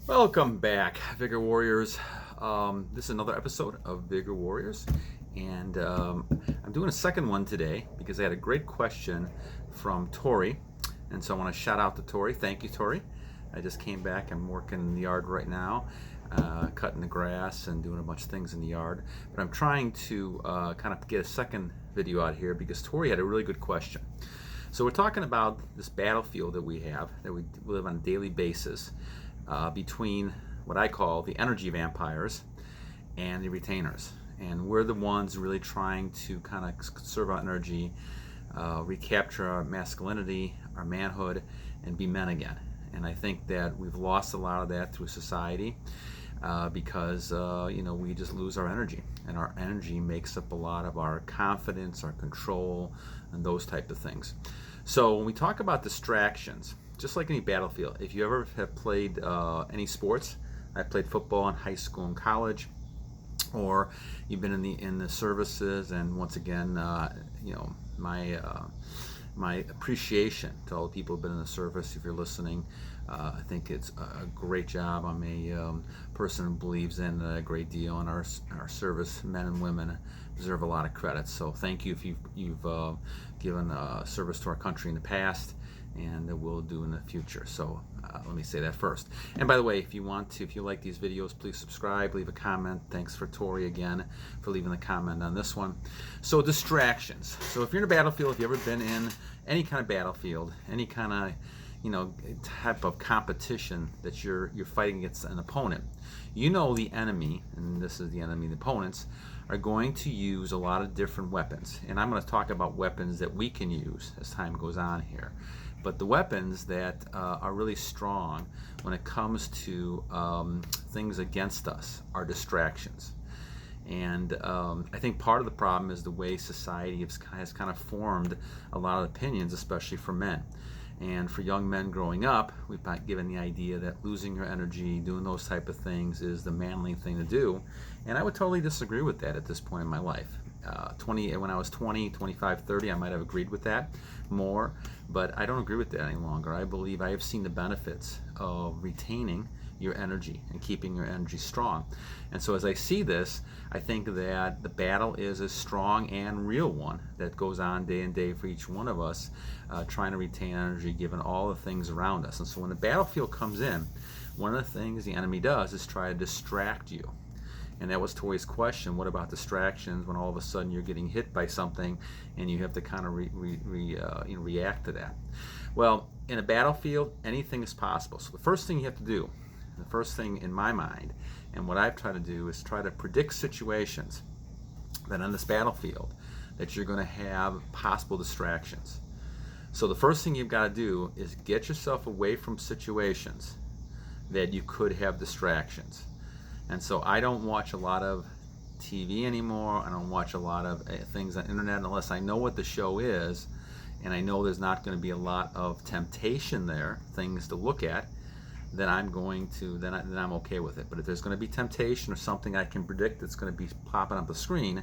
Welcome back, Vigor Warriors. This is another episode of Vigor Warriors, and I'm doing a second one today because I had a great question from Tori, and so I want to shout out to Tori. Thank you, Tori. I just came back. I'm working in the yard right now, cutting the grass and doing a bunch of things in the yard. But I'm trying to kind of get a second video out here because Tori had a really good question. So we're talking about this battlefield that we have, that we live on a daily basis, between what I call the energy vampires and the retainers. And we're the ones really trying to kind of conserve our energy, recapture our masculinity, our manhood, and be men again. And I think that we've lost a lot of that through society because we just lose our energy, and our energy makes up a lot of our confidence, our control, and those type of things. So when we talk about distractions, just like any battlefield, if you ever have played any sports, I played football in high school and college, or you've been in the services, and once again, my appreciation to all the people who've been in the service. If you're listening, I think it's a great job. I'm a person who believes in a great deal, and our service men and women deserve a lot of credit. So thank you if you've given service to our country in the past, and that we'll do in the future. So let me say that first. And by the way, if you like these videos, please subscribe, leave a comment. Thanks for Tori again for leaving the comment on this one. So distractions. So if you're in a battlefield, if you've ever been in any kind of battlefield, any kind of type of competition that you're fighting against an opponent, the enemy, and this is the enemy, the opponents are going to use a lot of different weapons. And I'm going to talk about weapons that we can use as time goes on here. But the weapons that are really strong when it comes to things against us are distractions. And I think part of the problem is the way society has kind of formed a lot of opinions, especially for men. And for young men growing up, we've been given the idea that losing your energy, doing those type of things is the manly thing to do. And I would totally disagree with that at this point in my life. When I was 20, 25, 30, I might have agreed with that more, but I don't agree with that any longer. I believe I have seen the benefits of retaining your energy and keeping your energy strong. And so as I see this, I think that the battle is a strong and real one that goes on day and day for each one of us, trying to retain energy given all the things around us. And so when the battlefield comes in, one of the things the enemy does is try to distract you. And that was Tori's question: what about distractions when all of a sudden you're getting hit by something and you have to kind of react to that? Well, in a battlefield, anything is possible. So the first thing you have to do, the first thing in my mind, and what I've tried to do, is try to predict situations that on this battlefield that you're going to have possible distractions. So the first thing you've got to do is get yourself away from situations that you could have distractions. And so I don't watch a lot of TV anymore. I don't watch a lot of things on the internet unless I know what the show is, and I know there's not going to be a lot of temptation there, things to look at. Then I'm okay with it. But if there's going to be temptation or something I can predict that's going to be popping up the screen,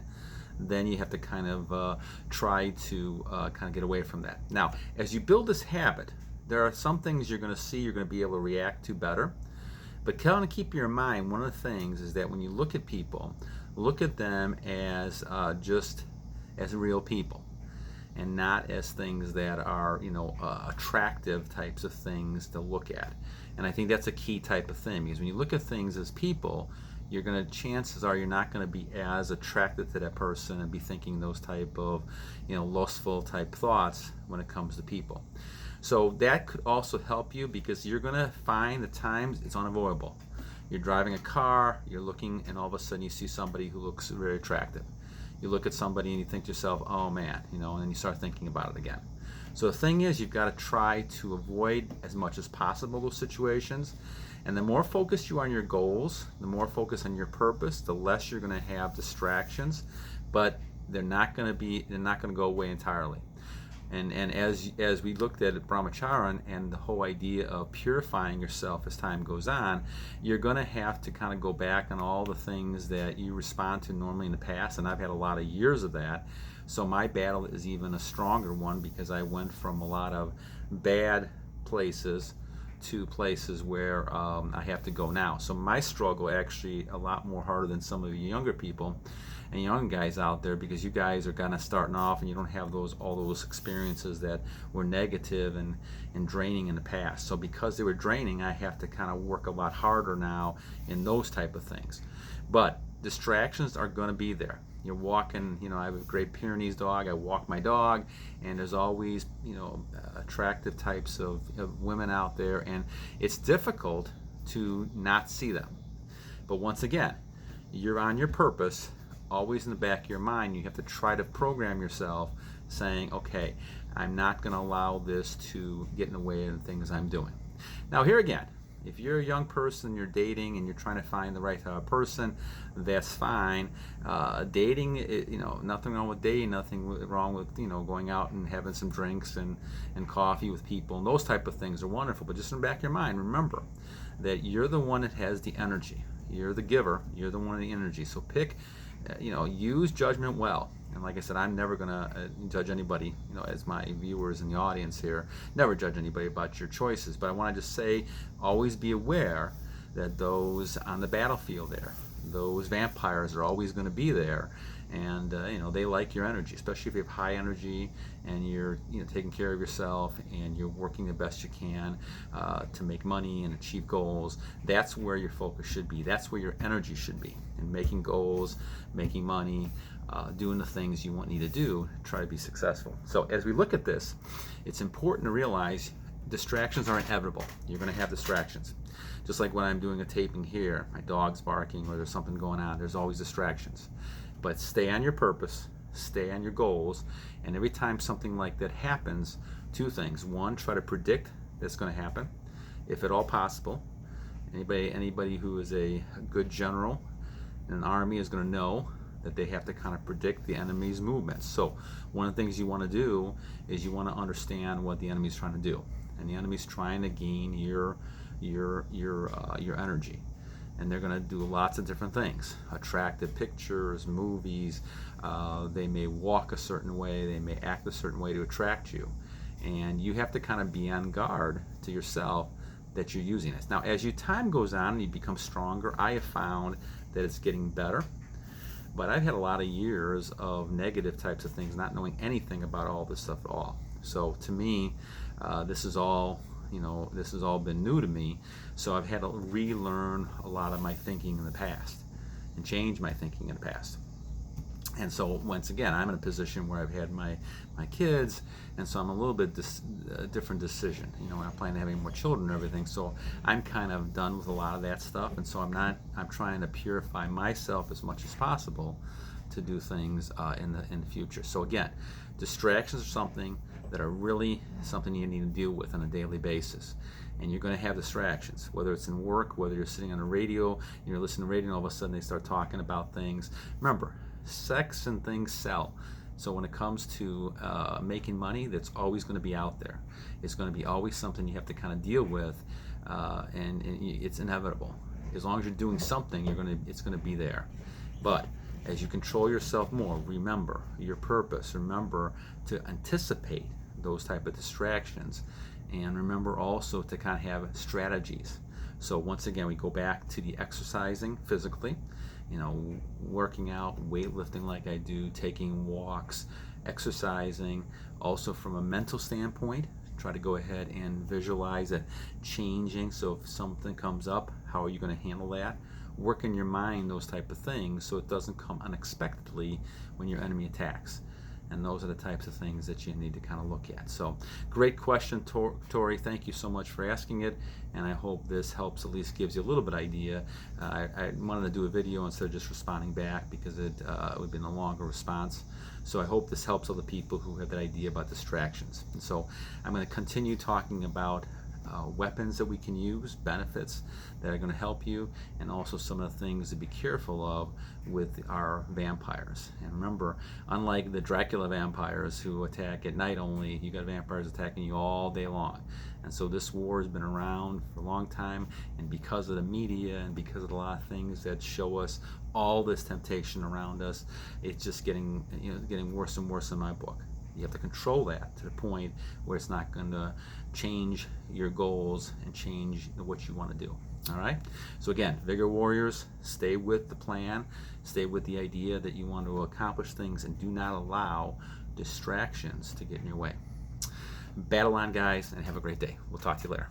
then you have to kind of try to kind of get away from that. Now, as you build this habit, there are some things you're going to see you're going to be able to react to better. But kind of keep in mind, one of the things is that when you look at people, look at them as just as real people, and not as things that are attractive types of things to look at. And I think that's a key type of thing, because when you look at things as people, chances are you're not going to be as attracted to that person and be thinking those type of lustful type thoughts when it comes to people. So that could also help you, because you're going to find at times it's unavoidable. You're driving a car, you're looking, and all of a sudden you see somebody who looks very attractive. You look at somebody and you think to yourself, oh man, and then you start thinking about it again. So the thing is, you've got to try to avoid as much as possible those situations. And the more focused you are on your goals, the more focused on your purpose, the less you're going to have distractions. But they're not going to go away entirely. And as we looked at Brahmacharan and the whole idea of purifying yourself as time goes on, you're going to have to kind of go back on all the things that you respond to normally in the past. And I've had a lot of years of that. So my battle is even a stronger one, because I went from a lot of bad places to places where I have to go now. So my struggle actually a lot more harder than some of you younger people and young guys out there, because you guys are kind of starting off and you don't have all those experiences that were negative and draining in the past. So because they were draining, I have to kind of work a lot harder now in those type of things. But distractions are going to be there. You're walking, I have a Great Pyrenees dog. I walk my dog, and there's always, attractive types of women out there, and it's difficult to not see them. But once again, you're on your purpose, always in the back of your mind. You have to try to program yourself saying, okay, I'm not going to allow this to get in the way of the things I'm doing. Now, here again, if you're a young person, you're dating, and you're trying to find the right person, that's fine. Dating, nothing wrong with dating, nothing wrong with, going out and having some drinks and coffee with people, and those type of things are wonderful. But just in the back of your mind, remember that you're the one that has the energy. You're the giver. You're the one of the energy. So use judgment well. And like I said, I'm never going to judge anybody, as my viewers in the audience here, never judge anybody about your choices. But I want to just say, always be aware that those on the battlefield there, those vampires are always going to be there. And, they like your energy, especially if you have high energy and you're, taking care of yourself and you're working the best you can to make money and achieve goals. That's where your focus should be. That's where your energy should be, in making goals, making money, doing the things you need to do to try to be successful. So as we look at this, it's important to realize distractions are inevitable. You're going to have distractions. Just like when I'm doing a taping here, my dog's barking or there's something going on, there's always distractions. But stay on your purpose, stay on your goals, and every time something like that happens, two things. One, try to predict that's going to happen, if at all possible. Anybody who is a good general in an army is going to know that they have to kind of predict the enemy's movements. So one of the things you want to do is you want to understand what the enemy's trying to do, and the enemy's trying to gain your energy. And they're going to do lots of different things. Attractive pictures, movies. They may walk a certain way. They may act a certain way to attract you. And you have to kind of be on guard to yourself that you're using this. Now, as your time goes on and you become stronger, I have found that it's getting better. But I've had a lot of years of negative types of things, not knowing anything about all this stuff at all. So to me, this is all been new to me. So I've had to relearn a lot of my thinking in the past and change my thinking in the past. And so once again, I'm in a position where I've had my kids, and so I'm a little bit different decision. I'm planning on having more children and everything. So I'm kind of done with a lot of that stuff, and so I'm trying to purify myself as much as possible to do things in the future. So again, distractions are something that are really something you need to deal with on a daily basis. And you're going to have distractions, whether it's in work, whether you're sitting on a radio, you're listening to radio, and all of a sudden they start talking about things. Remember, sex and things sell. So when it comes to making money, that's always going to be out there. It's going to be always something you have to kind of deal with, and it's inevitable. As long as you're doing something, it's going to be there. But as you control yourself more, remember your purpose. Remember to anticipate those type of distractions, and remember also to kind of have strategies. So once again, we go back to the exercising physically, working out, weightlifting like I do, taking walks, exercising. Also from a mental standpoint, try to go ahead and visualize it changing. So if something comes up, how are you going to handle that? Work in your mind those type of things so it doesn't come unexpectedly when your enemy attacks. And those are the types of things that you need to kind of look at. So great question, Tori. Thank you so much for asking it, and I hope this helps, at least gives you a little bit of idea. I wanted to do a video instead of just responding back because it would have been a longer response. So I hope this helps other people who have that idea about distractions. And so I'm going to continue talking about weapons that we can use, benefits that are going to help you, and also some of the things to be careful of with our vampires. And remember, unlike the Dracula vampires who attack at night only, you got vampires attacking you all day long. And so this war has been around for a long time, and because of the media and because of a lot of things that show us all this temptation around us, it's just getting worse and worse in my book. You have to control that to the point where it's not going to change your goals and change what you want to do. All right. So again, Vigor Warriors, stay with the plan, stay with the idea that you want to accomplish things, and do not allow distractions to get in your way. Battle on, guys, and have a great day. We'll talk to you later.